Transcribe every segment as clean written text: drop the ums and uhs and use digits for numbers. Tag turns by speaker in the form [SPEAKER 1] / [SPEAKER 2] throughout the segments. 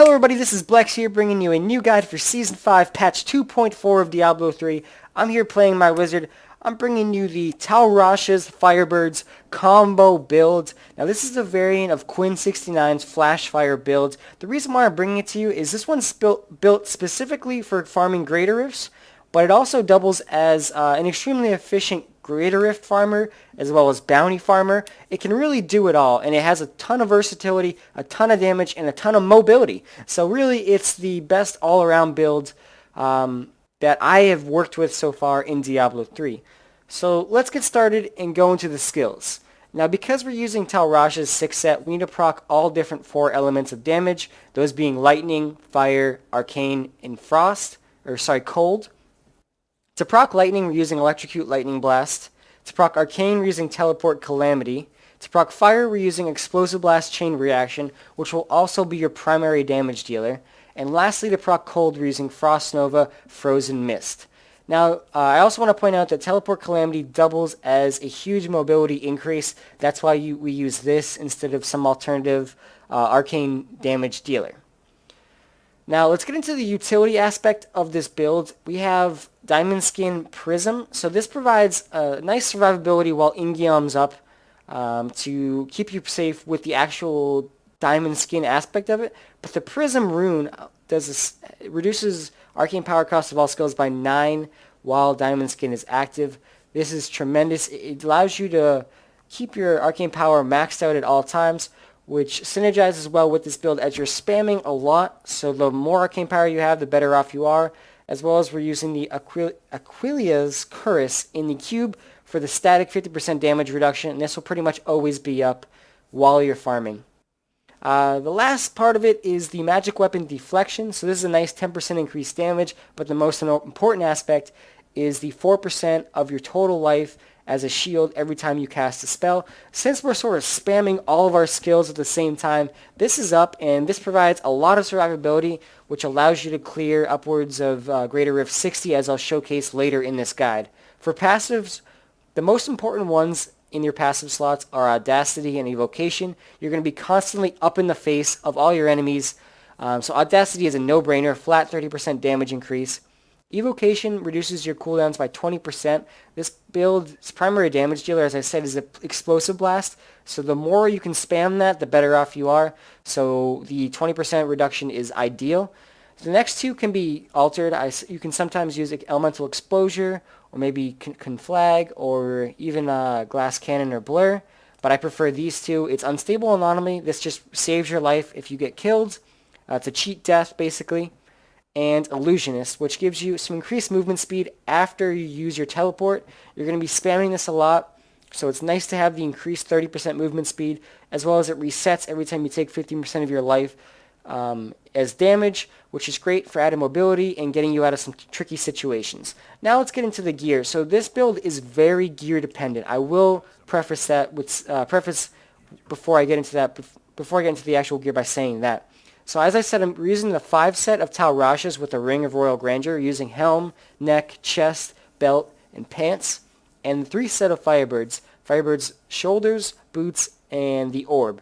[SPEAKER 1] Hello everybody, this is Blex here bringing you a new guide for Season 5, Patch 2.4 of Diablo 3. I'm here playing my wizard. I'm bringing you the Tal Rasha's FireBird's combo build. Now this is a variant of Quinn69's Flash Fire build. The reason why I'm bringing it to you is this one's built specifically for farming Greater Rifts, but it also doubles as an extremely efficient Greater Rift farmer as well as bounty farmer. It can really do it all, and it has a ton of versatility, a ton of damage, and a ton of mobility. So really it's the best all-around build that I have worked with so far in Diablo 3. So let's get started and go into the skills. Now because we're using Tal Rasha's 6 set, we need to proc all different 4 elements of damage, those being lightning, fire, arcane, and cold. To proc lightning, we're using Electrocute Lightning Blast. To proc arcane, we're using Teleport Calamity. To proc fire, we're using Explosive Blast Chain Reaction, which will also be your primary damage dealer. And lastly, to proc cold, we're using Frost Nova Frozen Mist. Now, I also want to point out that Teleport Calamity doubles as a huge mobility increase. That's why we use this instead of some alternative arcane damage dealer. Now let's get into the utility aspect of this build. We have Diamond Skin Prism. So this provides nice survivability while Ingiam's up to keep you safe with the actual Diamond Skin aspect of it. But the Prism rune reduces arcane power cost of all skills by 9 while Diamond Skin is active. This is tremendous. It allows you to keep your arcane power maxed out at all times, which synergizes well with this build as you're spamming a lot, so the more arcane power you have, the better off you are, as well as we're using the Aquilia's Curse in the cube for the static 50% damage reduction, and this will pretty much always be up while you're farming. The last part of it is the magic weapon deflection, so this is a nice 10% increased damage, but the most important aspect is the 4% of your total life as a shield every time you cast a spell. Since we're sort of spamming all of our skills at the same time, this is up, and this provides a lot of survivability, which allows you to clear upwards of Greater Rift 60, as I'll showcase later in this guide. For passives, the most important ones in your passive slots are Audacity and Evocation. You're going to be constantly up in the face of all your enemies, so Audacity is a no-brainer, flat 30% damage increase. Evocation reduces your cooldowns by 20%. This build's primary damage dealer, as I said, is an Explosive Blast. So the more you can spam that, the better off you are. So the 20% reduction is ideal. The next two can be altered. You can sometimes use Elemental Exposure, or maybe Conflag, or even Glass Cannon or Blur. But I prefer these two. It's Unstable Anomaly. This just saves your life if you get killed. It's a cheat death, basically. And Illusionist, which gives you some increased movement speed after you use your teleport. You're going to be spamming this a lot, so it's nice to have the increased 30% movement speed, as well as it resets every time you take 15% of your life as damage, which is great for added mobility and getting you out of some tricky situations. Now let's get into the gear. So this build is very gear dependent. I will preface that with before I get into the actual gear by saying that. So as I said, I'm using the 5 set of Tal Rasha's with the Ring of Royal Grandeur, using helm, neck, chest, belt, and pants, and the 3 set of FireBird's shoulders, boots, and the orb.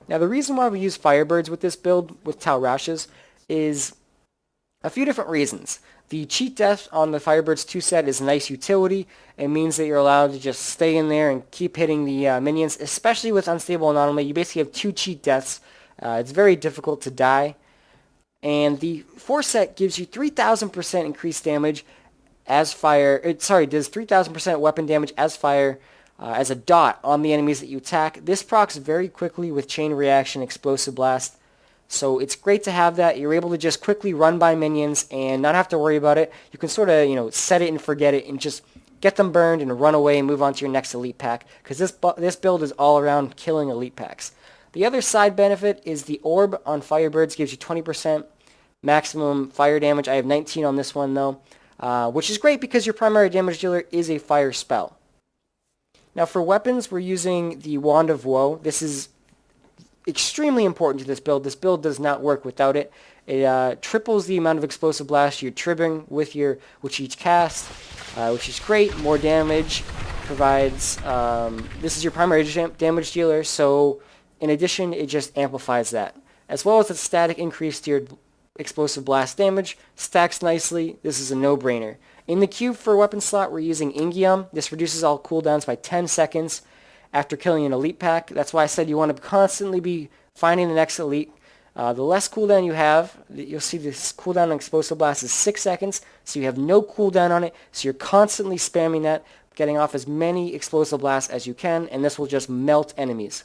[SPEAKER 1] Now the reason why we use FireBirds with this build with Tal Rasha's is a few different reasons. The cheat death on the FireBird's 2 set is a nice utility. It means that you're allowed to just stay in there and keep hitting the minions, especially with Unstable Anomaly. You basically have 2 cheat deaths. It's very difficult to die. And the 4 set gives you 3,000% increased damage as fire. Does 3,000% weapon damage as fire as a dot on the enemies that you attack. This procs very quickly with Chain Reaction, Explosive Blast. So it's great to have that. You're able to just quickly run by minions and not have to worry about it. You can sort of, set it and forget it and just get them burned and run away and move on to your next elite pack, because this build is all around killing elite packs. The other side benefit is the orb on FireBirds gives you 20% maximum fire damage. I have 19 on this one though, which is great because your primary damage dealer is a fire spell. Now for weapons, we're using the Wand of Woe. This is extremely important to this build. This build does not work without it. It triples the amount of Explosive Blast you're triggering with each cast, which is great. More damage provides. This is your primary damage dealer, so in addition, it just amplifies that. as well as a static increase to your explosive blast damage. Stacks nicely. This is a no-brainer. In the cube for weapon slot, we're using Ingium. This reduces all cooldowns by 10 seconds after killing an elite pack. That's why I said you want to constantly be finding the next elite. The less cooldown you have, you'll see this cooldown on explosive blast is 6 seconds, so you have no cooldown on it, so you're constantly spamming that, getting off as many explosive blasts as you can, and this will just melt enemies.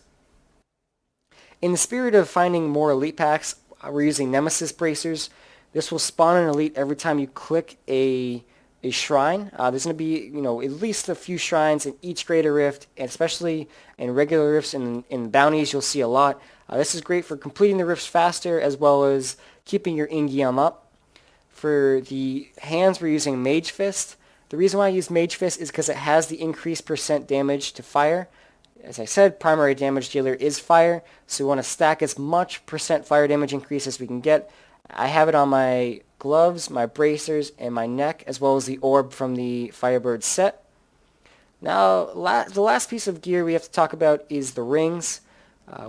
[SPEAKER 1] In the spirit of finding more elite packs, we're using Nemesis Bracers. This will spawn an elite every time you click a shrine. There's going to be, at least a few shrines in each Greater Rift, and especially in regular rifts and in bounties, you'll see a lot. This is great for completing the rifts faster, as well as keeping your Ingium up. For the hands, we're using Mage Fist. The reason why I use Mage Fist is because it has the increased percent damage to fire. As I said, primary damage dealer is fire, so we want to stack as much percent fire damage increase as we can get. I have it on my gloves, my bracers, and my neck, as well as the orb from the FireBird set. Now, the last piece of gear we have to talk about is the rings.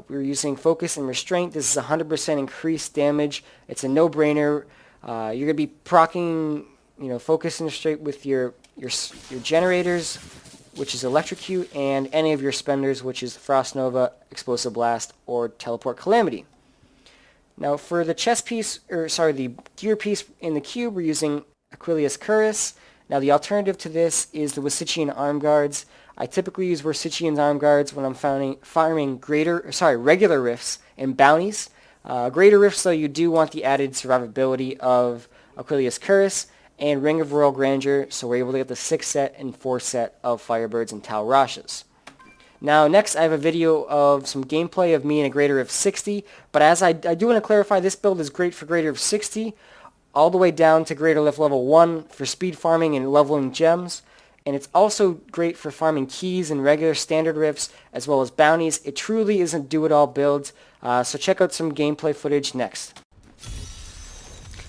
[SPEAKER 1] We're using Focus and Restraint. This is 100% increased damage. It's a no-brainer. You're going to be proccing, Focus and Restraint with your generators, which is Electrocute, and any of your spenders, which is Frost Nova, Explosive Blast, or Teleport Calamity. Now for the the gear piece in the cube, we're using Aquilius Cuirass. Now the alternative to this is the Wisician Arm Guards. I typically use Wisician's Arm Guards when I'm farming regular rifts and bounties. Greater rifts, though, you do want the added survivability of Aquilius Cuirass and Ring of Royal Grandeur, so we're able to get the 6 set and 4 set of Firebirds and Tal Rashas. Now next I have a video of some gameplay of me in a Greater Rift 60, but as I do want to clarify, this build is great for Greater Rift 60 all the way down to Greater Rift level 1 for speed farming and leveling gems, and it's also great for farming keys and regular standard rifts as well as bounties. It truly is a do-it-all build, so check out some gameplay footage next.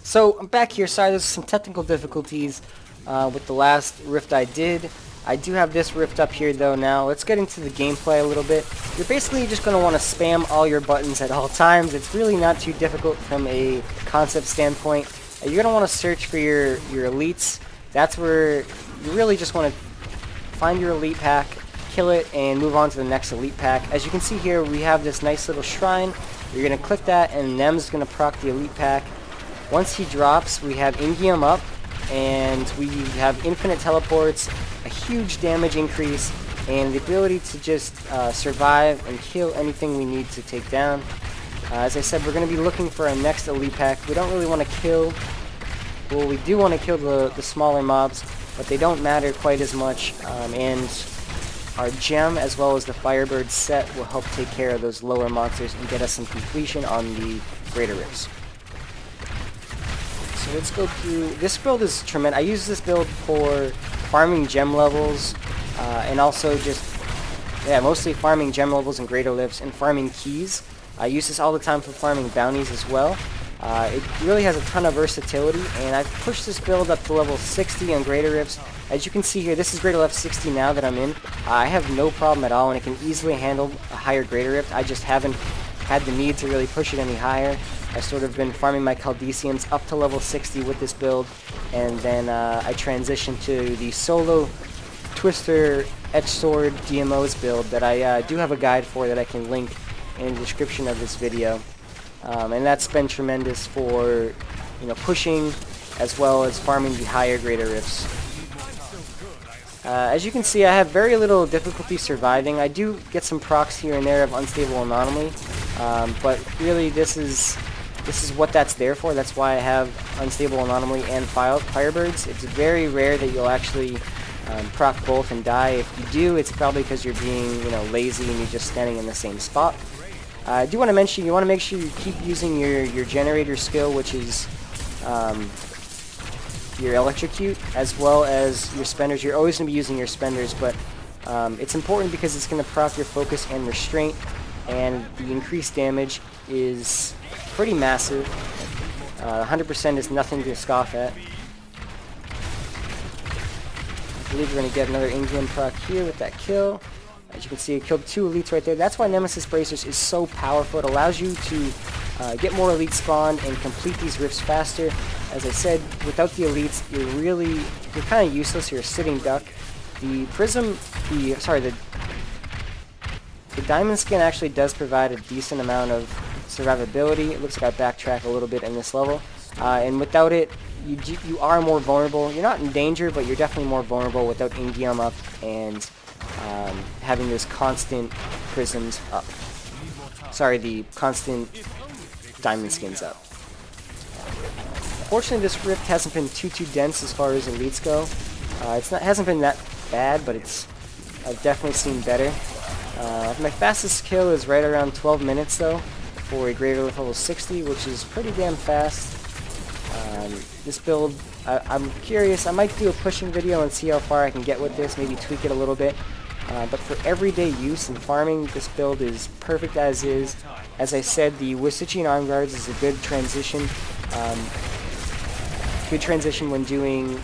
[SPEAKER 1] So I'm back here. Sorry, there's some technical difficulties with the last rift I did. I do have this rift up here though now. Let's get into the gameplay a little bit. You're basically just going to want to spam all your buttons at all times. It's really not too difficult from a concept standpoint. You're going to want to search for your elites. That's where you really just want to find your elite pack, kill it, and move on to the next elite pack. As you can see here, we have this nice little shrine. You're going to click that, and Nem's going to proc the elite pack. Once he drops, we have Ingium up, and we have infinite teleports, a huge damage increase, and the ability to just survive and kill anything we need to take down. As I said, we're going to be looking for our next elite pack. We don't really want to kill, well, we do want to kill the smaller mobs, but they don't matter quite as much, and our gem as well as the Firebird set will help take care of those lower monsters and get us some completion on the Greater Rifts. So let's go through. This build is tremendous. I use this build for farming gem levels, and also just, mostly farming gem levels and Greater Rifts and farming keys. I use this all the time for farming bounties as well. It really has a ton of versatility, and I've pushed this build up to level 60 on Greater Rifts. As you can see here, this is Greater Rift 60 now that I'm in. I have no problem at all, and it can easily handle a higher Greater Rift. I just haven't had the need to really push it any higher. I've sort of been farming my Caldicians up to level 60 with this build, and then I transitioned to the solo Twister Etched Sword DMOs build that I do have a guide for that I can link in the description of this video. And that's been tremendous for pushing as well as farming the higher Greater Rifts. As you can see, I have very little difficulty surviving. I do get some procs here and there of Unstable Anomaly, but really this is what that's there for. That's why I have Unstable Anomaly and Firebirds. It's very rare that you'll actually proc both and die. If you do, it's probably because you're being lazy and you're just standing in the same spot. I do want to mention, you want to make sure you keep using your generator skill, which is your Electrocute, as well as your spenders. You're always going to be using your spenders, but it's important because it's going to proc your focus and restraint, and the increased damage is pretty massive. 100% is nothing to scoff at. I believe we're going to get another Ingium proc here with that kill. As you can see, it killed 2 elites right there. That's why Nemesis Bracers is so powerful. It allows you to get more elites spawned and complete these rifts faster. As I said, without the elites, you're kind of useless. You're a sitting duck. The prism, the diamond skin actually does provide a decent amount of survivability. It looks like I backtrack a little bit in this level, and without it, you are more vulnerable. You're not in danger, but you're definitely more vulnerable without Ingium up and having those constant prisms up. Sorry, the constant diamond skins up. Fortunately, this rift hasn't been too dense as far as elites go. Hasn't been that bad, but I've definitely seen better. My fastest kill is right around 12 minutes though, for a greater level 60, which is pretty damn fast. This build, I'm curious, I might do a pushing video and see how far I can get with this, maybe tweak it a little bit. But for everyday use and farming, this build is perfect as is. As I said, the Wisician Arm Guards is a good transition. Good transition when doing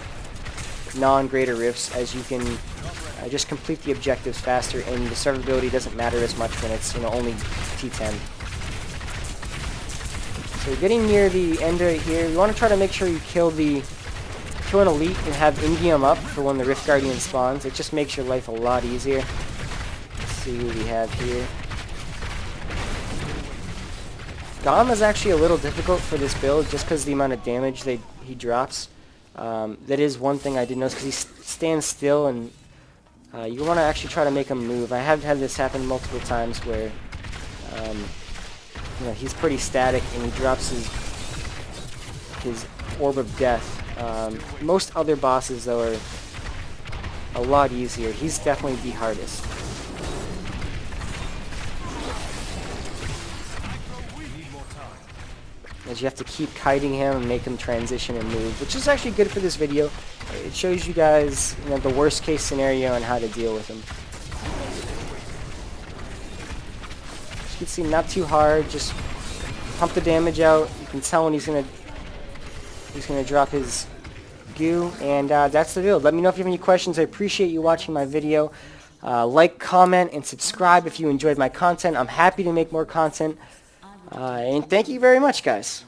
[SPEAKER 1] non-greater rifts, as you can just complete the objectives faster, and the survivability doesn't matter as much when it's only T10. So we're getting near the end right here. You want to try to make sure you kill an elite and have Ingium up for when the Rift Guardian spawns. It just makes your life a lot easier. Let's see who we have here. Gom is actually a little difficult for this build just because the amount of damage he drops. That is one thing I did notice, because he stands still, and you want to actually try to make him move. I have had this happen multiple times where he's pretty static and he drops his orb of death. Most other bosses though are a lot easier. He's definitely the hardest. As you have to keep kiting him and make him transition and move, which is actually good for this video. It shows you guys the worst case scenario and how to deal with him. As you can see, not too hard, just pump the damage out. You can tell when he's gonna drop his goo, and that's the build. Let me know if you have any questions. I appreciate you watching my video. Like, comment, and subscribe if you enjoyed my content. I'm happy to make more content. And thank you very much, guys.